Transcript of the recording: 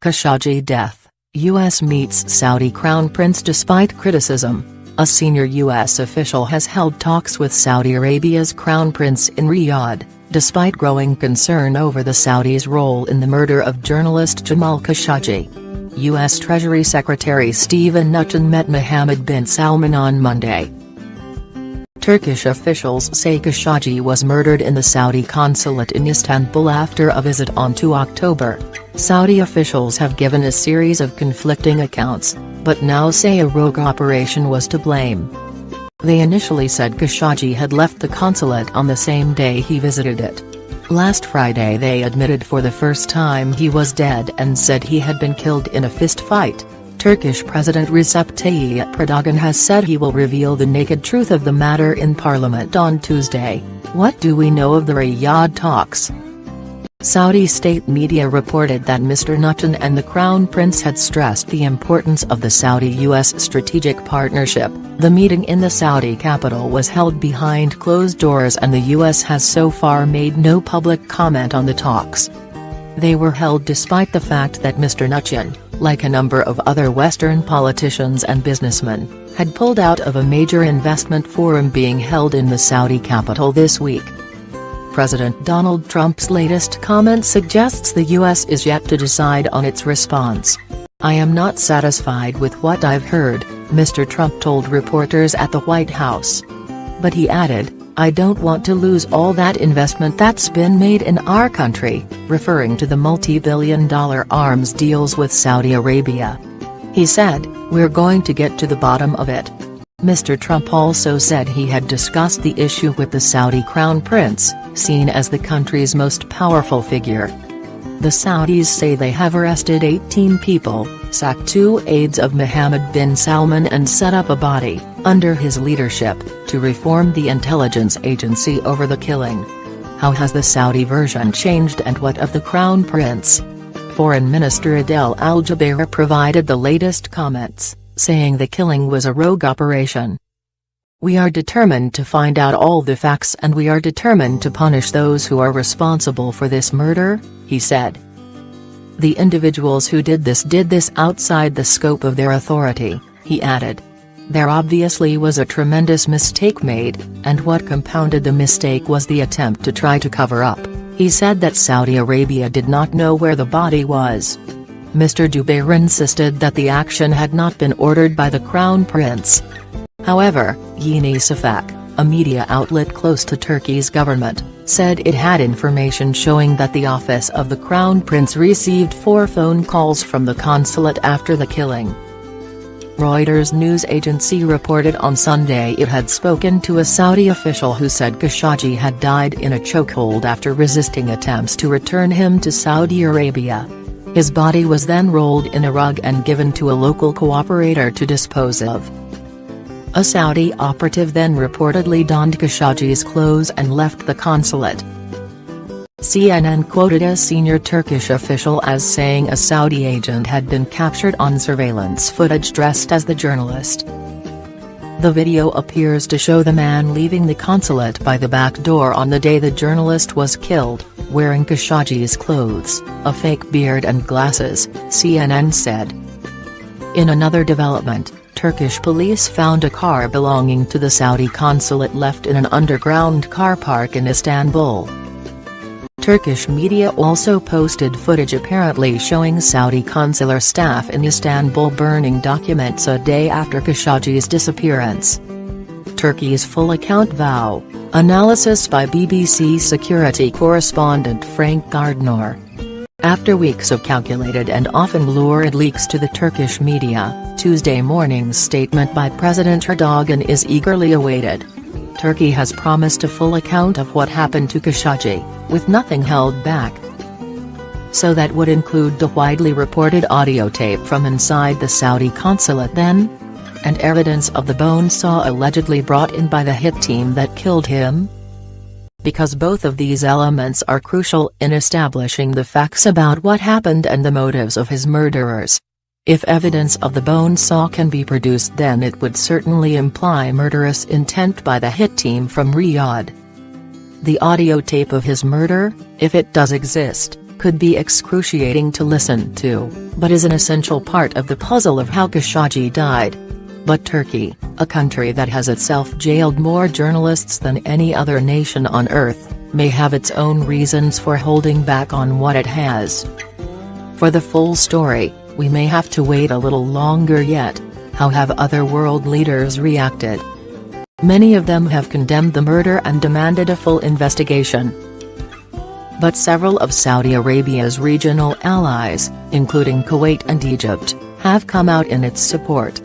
Khashoggi death, U.S. meets Saudi Crown Prince despite criticism. A senior U.S. official has held talks with Saudi Arabia's Crown Prince in Riyadh, despite growing concern over the Saudis' role in the murder of journalist Jamal Khashoggi. U.S. Treasury Secretary Steven Mnuchin met Mohammed bin Salman on Monday. Turkish officials say Khashoggi was murdered in the Saudi consulate in Istanbul after a visit on 2 October. Saudi officials have given a series of conflicting accounts, but now say a rogue operation was to blame. They initially said Khashoggi had left the consulate on the same day he visited it. Last Friday they admitted for the first time he was dead and said he had been killed in a fist fight. Turkish President Recep Tayyip Erdogan has said he will reveal the naked truth of the matter in parliament on Tuesday. What do we know of the Riyadh talks? Saudi state media reported that Mr. Mnuchin and the Crown Prince had stressed the importance of the Saudi-US strategic partnership. The meeting in the Saudi capital was held behind closed doors and the US has so far made no public comment on the talks. They were held despite the fact that Mr. Mnuchin, like a number of other Western politicians and businessmen, had pulled out of a major investment forum being held in the Saudi capital this week. President Donald Trump's latest comment suggests the U.S. is yet to decide on its response. "I am not satisfied with what I've heard," Mr. Trump told reporters at the White House. But he added, "I don't want to lose all that investment that's been made in our country," referring to the multi-billion-dollar arms deals with Saudi Arabia. He said, "We're going to get to the bottom of it." Mr. Trump also said he had discussed the issue with the Saudi Crown Prince, seen as the country's most powerful figure. The Saudis say they have arrested 18 people, sacked 2 aides of Mohammed bin Salman and set up a body, under his leadership, to reform the intelligence agency over the killing. How has the Saudi version changed and what of the Crown Prince? Foreign Minister Adel Al-Jubeir provided the latest comments, saying the killing was a rogue operation. "We are determined to find out all the facts and we are determined to punish those who are responsible for this murder," he said. "The individuals who did this outside the scope of their authority," he added. "There obviously was a tremendous mistake made, and what compounded the mistake was the attempt to try to cover up." He said that Saudi Arabia did not know where the body was. Mr. Jubeir insisted that the action had not been ordered by the Crown Prince. However, Yeni Shafak, a media outlet close to Turkey's government, said it had information showing that the office of the Crown Prince received 4 phone calls from the consulate after the killing. Reuters news agency reported on Sunday it had spoken to a Saudi official who said Khashoggi had died in a chokehold after resisting attempts to return him to Saudi Arabia. His body was then rolled in a rug and given to a local cooperator to dispose of. A Saudi operative then reportedly donned Khashoggi's clothes and left the consulate. CNN quoted a senior Turkish official as saying a Saudi agent had been captured on surveillance footage dressed as the journalist. The video appears to show the man leaving the consulate by the back door on the day the journalist was killed, wearing Khashoggi's clothes, a fake beard and glasses, CNN said. In another development, Turkish police found a car belonging to the Saudi consulate left in an underground car park in Istanbul. Turkish media also posted footage apparently showing Saudi consular staff in Istanbul burning documents a day after Khashoggi's disappearance. Turkey's full account vow, analysis by BBC security correspondent Frank Gardner. After weeks of calculated and often lurid leaks to the Turkish media, Tuesday morning's statement by President Erdogan is eagerly awaited. Turkey has promised a full account of what happened to Khashoggi, with nothing held back. So that would include the widely reported audio tape from inside the Saudi consulate then? And evidence of the bone saw allegedly brought in by the hit team that killed him? Because both of these elements are crucial in establishing the facts about what happened and the motives of his murderers. If evidence of the bone saw can be produced, then it would certainly imply murderous intent by the hit team from Riyadh. The audio tape of his murder, if it does exist, could be excruciating to listen to, but is an essential part of the puzzle of how Khashoggi died. But Turkey, a country that has itself jailed more journalists than any other nation on earth, may have its own reasons for holding back on what it has. For the full story, we may have to wait a little longer yet. How have other world leaders reacted? Many of them have condemned the murder and demanded a full investigation. But several of Saudi Arabia's regional allies, including Kuwait and Egypt, have come out in its support.